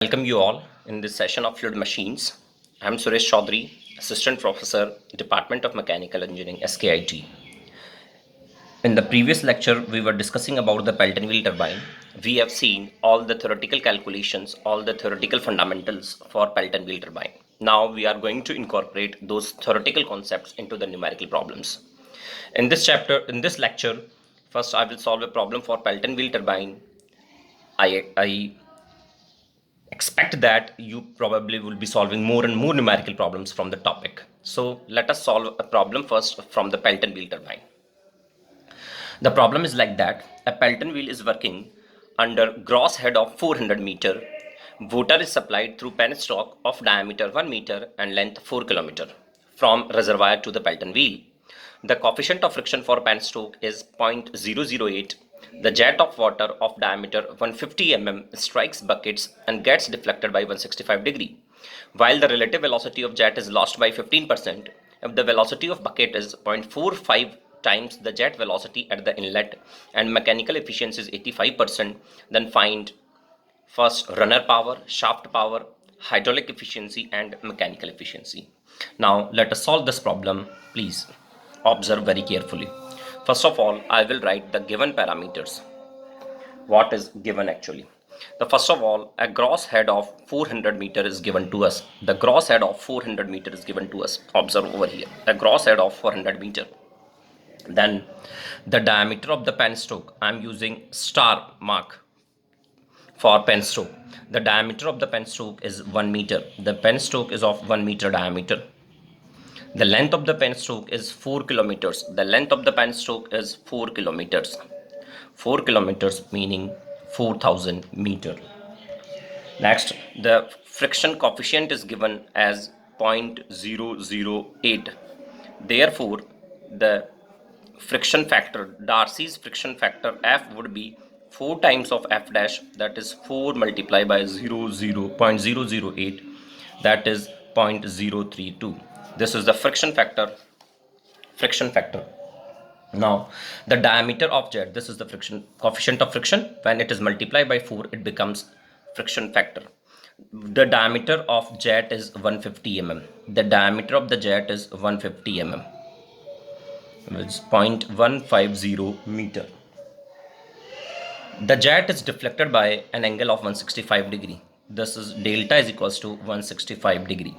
Welcome you all in this session of fluid machines. I'm Suresh Chaudhary, Assistant Professor, Department of Mechanical Engineering, SKIT. In the previous lecture, we were discussing about the Pelton wheel turbine. We have seen all the theoretical calculations, all the theoretical fundamentals for Pelton wheel turbine. Now we are going to incorporate those theoretical concepts into the numerical problems. In this lecture, first I will solve a problem for Pelton wheel turbine. I expect that you probably will be solving more and more numerical problems from the topic. So let us solve a problem first from the Pelton wheel turbine. The problem is like that. A Pelton wheel is working under gross head of 400 meter. Water is supplied through penstock of diameter 1 meter and length 4 kilometer from reservoir to the Pelton wheel. The coefficient of friction for penstock is 0.008. The jet of water of diameter 150 mm strikes buckets and gets deflected by 165 degree. While the relative velocity of jet is lost by 15%, if the velocity of bucket is 0.45 times the jet velocity at the inlet and mechanical efficiency is 85%, then find first runner power, shaft power, hydraulic efficiency and mechanical efficiency. Now let us solve this problem. Please observe very carefully. First of all, I will write the given parameters. What is given actually? The first of all, a gross head of 400 meter is given to us. The gross head of 400 meter is given to us. Observe over here, a gross head of 400 meter. Then the diameter of the penstock, I'm using star mark for penstock. The diameter of the penstock is 1 meter. The penstock is of 1 meter diameter. The length of the penstock is 4 kilometers. The length of the penstock is 4 kilometers. 4 kilometers meaning 4000 meter. Next, the friction coefficient is given as 0.008. Therefore, the friction factor, Darcy's friction factor F would be 4 times of F dash, that is 4 multiplied by 0.008, that is 0.032. This is the friction factor. Now the diameter of jet, this is the friction coefficient of friction. When it is multiplied by 4, it becomes friction factor. The diameter of jet is 150 mm. The diameter of the jet is 150 mm, which is 0.150 meter. The jet is deflected by an angle of 165 degree. This is delta is equals to 165 degree.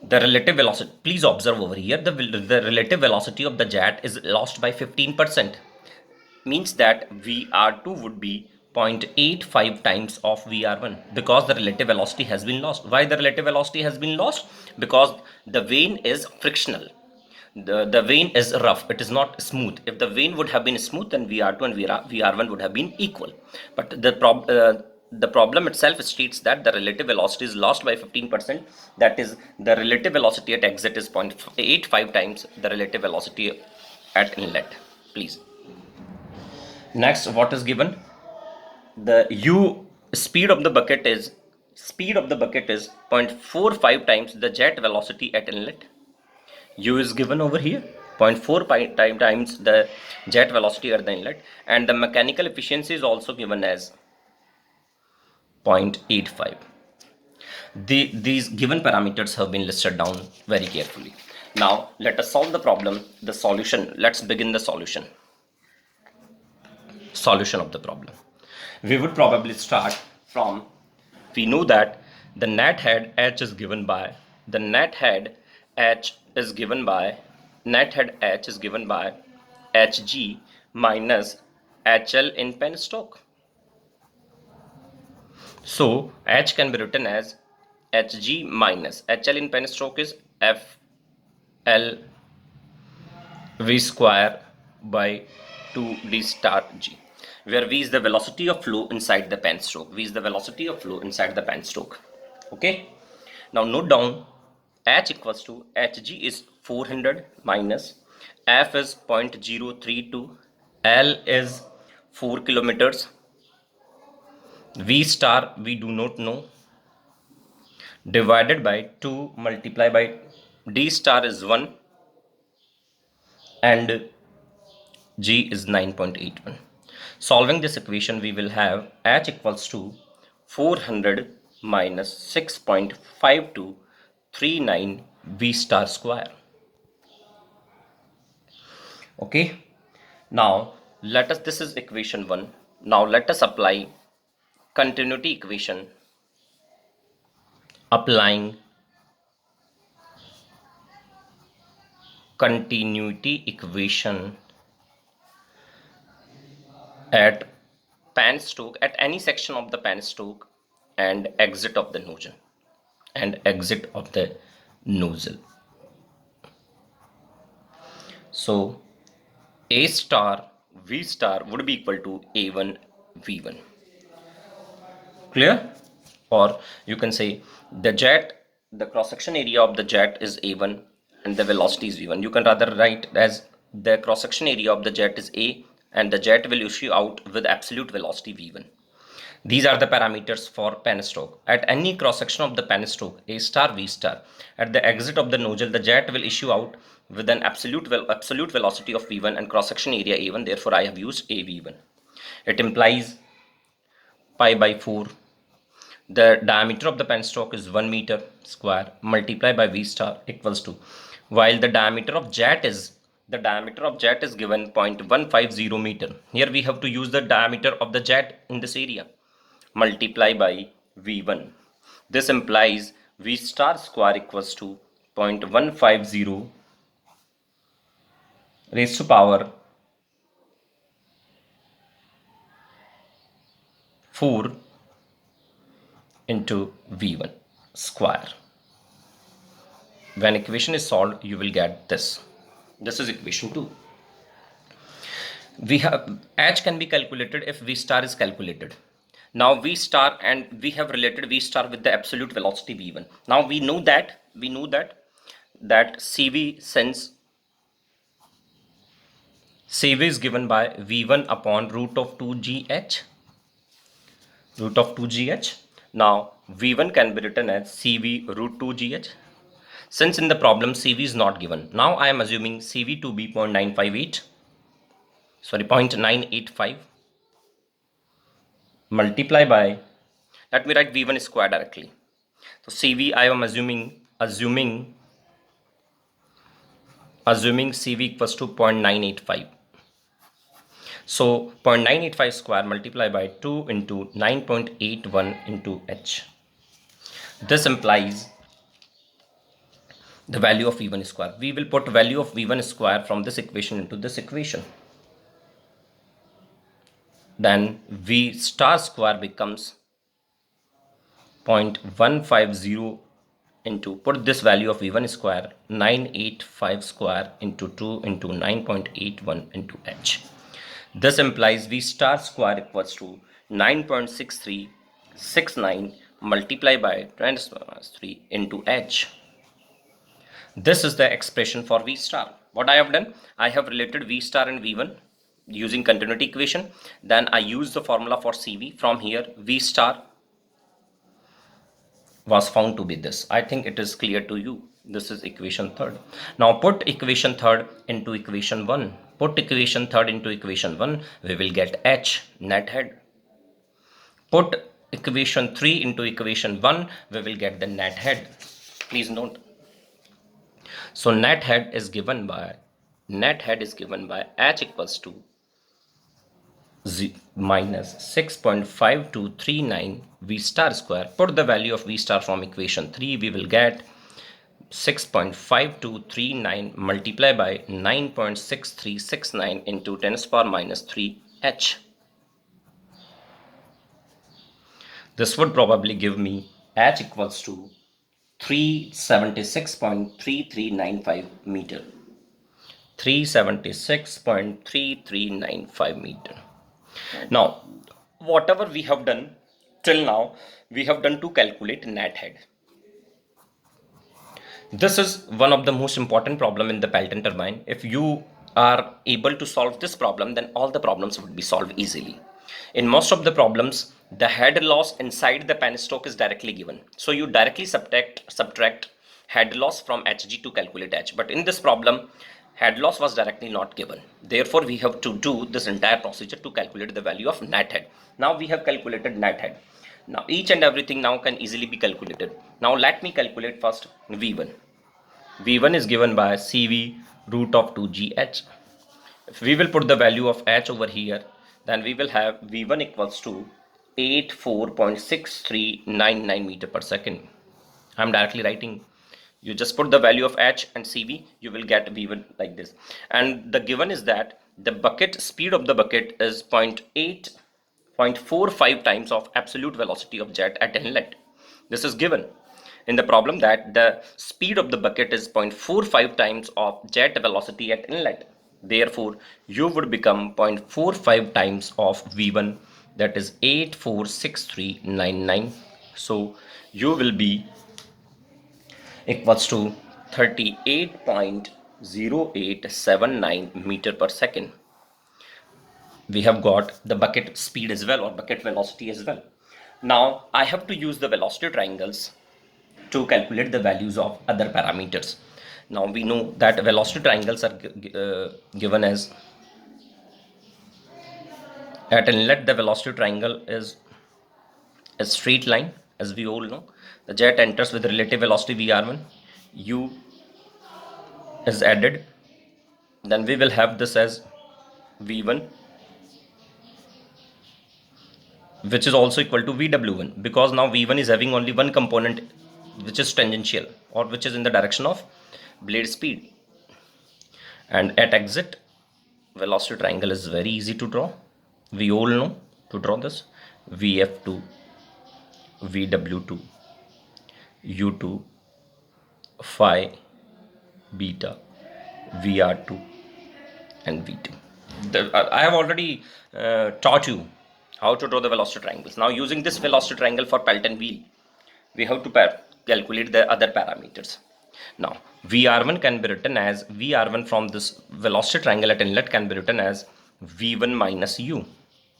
The relative velocity, please observe over here, the relative velocity of the jet is lost by 15%. Means that VR2 would be 0.85 times of VR1 because the relative velocity has been lost. Why the relative velocity has been lost? Because the vane is frictional. The vane is rough, it is not smooth. If the vane would have been smooth, then VR2 and VR1 would have been equal. But the problem itself states that the relative velocity is lost by 15%. That is, the relative velocity at exit is 0.85 times the relative velocity at inlet. Please. Next, what is given? The U speed of the bucket is 0.45 times the jet velocity at inlet. U is given over here, 0.4 times the jet velocity at the inlet, and the mechanical efficiency is also given as 0.85. These given parameters have been listed down very carefully. Now let us solve the problem. The solution, let's begin the solution of the problem. We would probably start from, we know that the net head H is given by, Hg minus HL in penstock. So H can be written as Hg minus HL in penstock is FL V square by 2d star G, where V is the velocity of flow inside the penstock. Okay. Now note down, H equals to Hg is 400 minus F is 0.032, L is 4 kilometers, V star we do not know, divided by 2 multiplied by D star is 1 and G is 9.81. Solving this equation, we will have H equals to 400 minus 6.5239 V star square. Okay, now let us, this is equation 1. Now let us apply continuity equation. Applying continuity equation at penstoke, at any section of the penstoke and exit of the nozzle, So A star V star would be equal to A1 V1. Clear? Or you can say the jet, the cross section area of the jet is A1 and the velocity is V1. You can rather write as the cross section area of the jet is A and the jet will issue out with absolute velocity V1. These are the parameters for penstoke. At any cross section of the penstoke, A star V star, at the exit of the nozzle, the jet will issue out with an absolute velocity of V1 and cross section area A1. Therefore, I have used AV1. It implies pi by 4. The diameter of the penstoke is 1 meter square multiplied by V star equals to, while the diameter of jet is given 0.150 meter. Here we have to use the diameter of the jet in this area, multiply by V1. This implies V star square equals to 0.150 raised to power 4 into V1 square. When equation is solved, you will get this. This is equation 2. We have H can be calculated if V star is calculated. Now V star, and we have related V star with the absolute velocity V1. Now we know that CV, since CV is given by V1 upon root of 2GH. Now V1 can be written as CV root 2GH. Since in the problem CV is not given, now I am assuming CV to be 0.985 multiply by, let me write V1 square directly. So CV, I am assuming CV equals to 0.985. So 0.985 square multiplied by 2 into 9.81 into H. This implies the value of V1 square. We will put value of V1 square from this equation into this equation. Then V star square becomes 0.150 into, put this value of V1 square, 985 square into 2 into 9.81 into H. This implies V star square equals to 9.6369 multiplied by 10⁻³ into H. This is the expression for V star. What I have done, I have related V star and V1 using continuity equation. Then I use the formula for CV. From here, V star was found to be this. I think it is clear to you. This is equation 3rd. Now put equation 3rd into equation 1. Put equation 3rd into equation 1. We will get H, net head. Put equation 3 into equation 1. We will get the net head. Please note. So net head is given by H equals to minus 6.5239 V star square. Put the value of V star from equation 3. We will get 6.5239 multiplied by 9.6369 into 10⁻³ H. This would probably give me H equals to 376.3395 meter. 376.3395 meter. Now, whatever we have done till now, we have done to calculate net head. This is one of the most important problem in the Pelton turbine. If you are able to solve this problem, then all the problems would be solved easily. In most of the problems, the head loss inside the penstoke is directly given. So you directly subtract head loss from Hg to calculate H. But in this problem, head loss was directly not given. Therefore, we have to do this entire procedure to calculate the value of net head. Now we have calculated net head. Now each and everything now can easily be calculated. Now let me calculate first V1. V1 is given by CV root of 2GH. If we will put the value of H over here, then we will have V1 equals to 84.6399 meter per second. I'm directly writing. You just put the value of H and CV, you will get V1 like this. And the given is that the bucket speed of the bucket is 0.45 times of absolute velocity of jet at inlet. This is given in the problem that the speed of the bucket is 0.45 times of jet velocity at inlet. Therefore, you would become 0.45 times of V1, that is 846399. So you will be equals to 38.0879 meter per second. We have got the bucket speed as well, or bucket velocity as well. Now I have to use the velocity triangles to calculate the values of other parameters. Now we know that velocity triangles are given as, at an inlet the velocity triangle is a straight line, as we all know. The jet enters with relative velocity VR1, U is added, then we will have this as V1, which is also equal to VW1, because now V1 is having only one component which is tangential, or which is in the direction of blade speed. And at exit, velocity triangle is very easy to draw. We all know to draw this: VF2, VW2, U2, phi, beta, VR2 and V2. I have already taught you how to draw the velocity triangles. Now using this velocity triangle for Pelton wheel, we have to calculate the other parameters. Now VR1 can be written as, VR1 from this velocity triangle at inlet can be written as V1 minus U.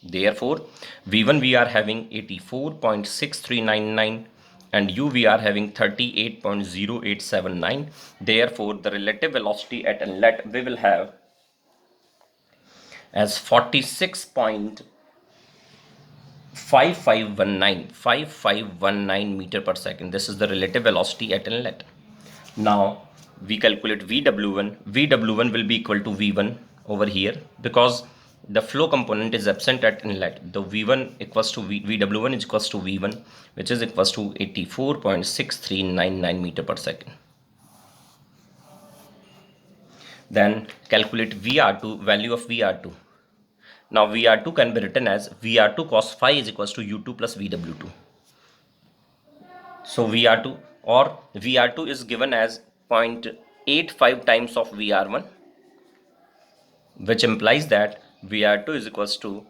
Therefore V1 we are having 84.6399 and U we are having 38.0879. Therefore the relative velocity at inlet we will have as 5519 meter per second. This is the relative velocity at inlet. Now we calculate VW1. VW1 will be equal to V1 over here, because the flow component is absent at inlet. The V1 equals to VW1 is equals to V1, which is equals to 84.6399 meter per second. Then calculate VR2, value of VR2. Now VR2 can be written as VR2 cos phi is equals to U2 plus VW2. So VR2 is given as 0.85 times of VR1, which implies that VR2 is equals to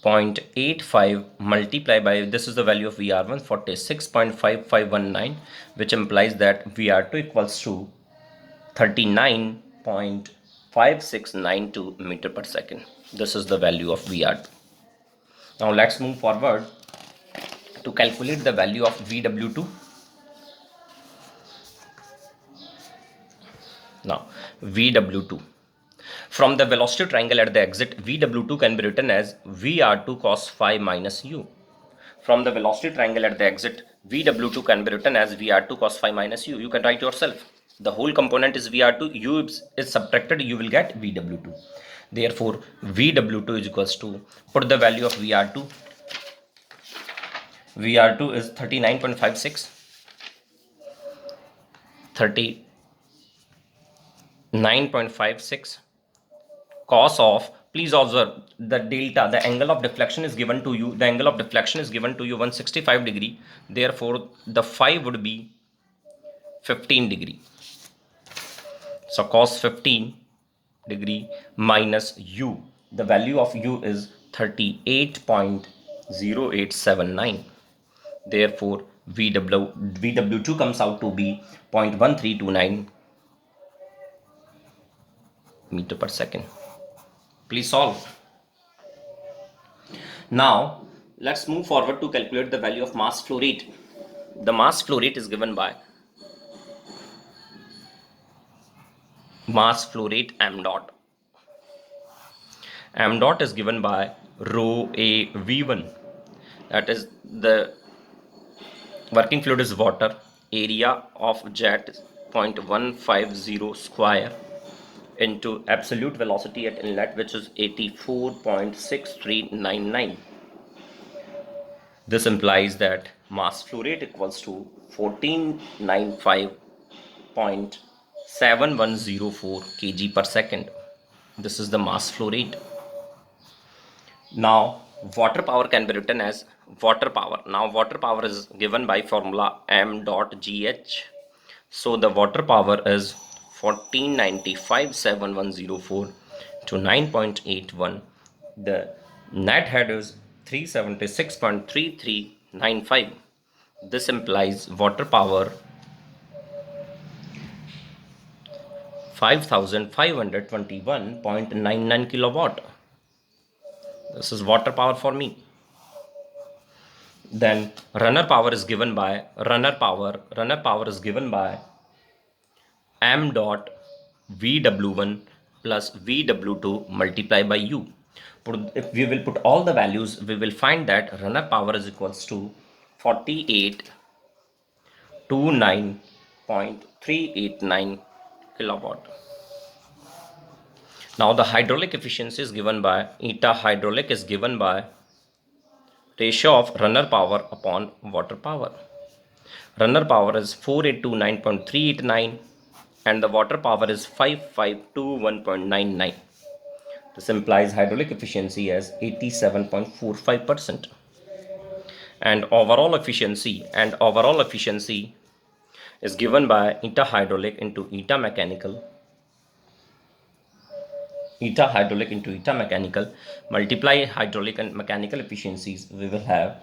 0.85 multiplied by, this is the value of VR1, 46.5519, which implies that VR2 equals to 39.5692 meter per second. This is the value of VR2. Now let's move forward to calculate the value of VW2. Now VW2, from the velocity triangle at the exit, VW2 can be written as VR2 cos phi minus U. From the velocity triangle at the exit, VW2 can be written as VR2 cos phi minus U. You can write yourself. The whole component is VR2, U is subtracted, you will get VW2. Therefore VW2 is equals to, put the value of VR2. VR2 is 39.56, 39.56 cos of, please observe the delta, the angle of deflection is given to you, 165 degree. Therefore the phi would be 15 degree. So cos 15 degree minus U, the value of U is 38.0879. Therefore VW2 comes out to be 0.1329 meter per second. Please solve. Now let's move forward to calculate the value of mass flow rate. The mass flow rate is given by mass flow rate m dot. m dot is given by rho a v1, that is the working fluid is water, area of jet is 0.150 square into absolute velocity at inlet, which is 84.6399. This implies that mass flow rate equals to 1495.7104 kg per second. This is the mass flow rate. Now, water power can be written as water power. Now, water power is given by formula m dot gh. So, the water power is 1495.7104 to 9.81. The net head is 376.3395. This implies water power 5521.99 kilowatt. This is water power for me. Then runner power is given by runner power is given by m dot vw1 plus vw2 multiplied by u. If we will put all the values, we will find that runner power is equals to 4829.389 kilowatt. Now the hydraulic efficiency is given by eta hydraulic is given by ratio of runner power upon water power. Runner power is 4829.389 and the water power is 5521.99. This implies hydraulic efficiency as 87.45%. And overall efficiency is given by eta hydraulic into eta mechanical multiply hydraulic and mechanical efficiencies, we will have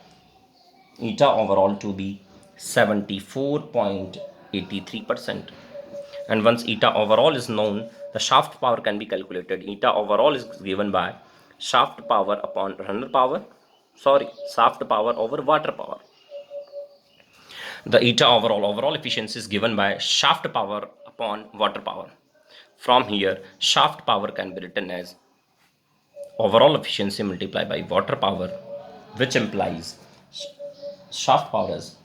eta overall to be 74.83%. And once eta overall is known, the shaft power can be calculated. Eta overall is given by shaft power upon runner power, shaft power over water power. The eta overall efficiency is given by shaft power upon water power. From here, shaft power can be written as overall efficiency multiplied by water power, which implies shaft power is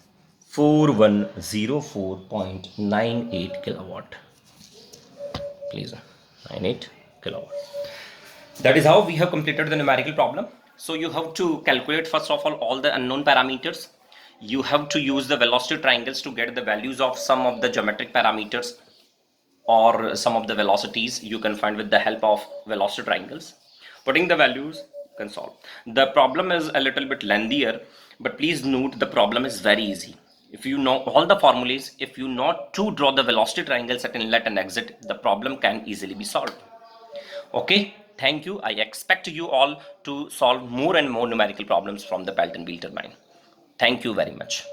4104.98 kilowatt. Please, 98 kilowatt. That is how we have completed the numerical problem. So you have to calculate first of all the unknown parameters. You have to use the velocity triangles to get the values of some of the geometric parameters or some of the velocities you can find with the help of velocity triangles. Putting the values, you can solve. The problem is a little bit lengthier, but please note the problem is very easy. If you know all the formulas, if you know to draw the velocity triangles at inlet and exit, the problem can easily be solved. Okay, thank you. I expect you all to solve more and more numerical problems from the Pelton wheel turbine. Thank you very much.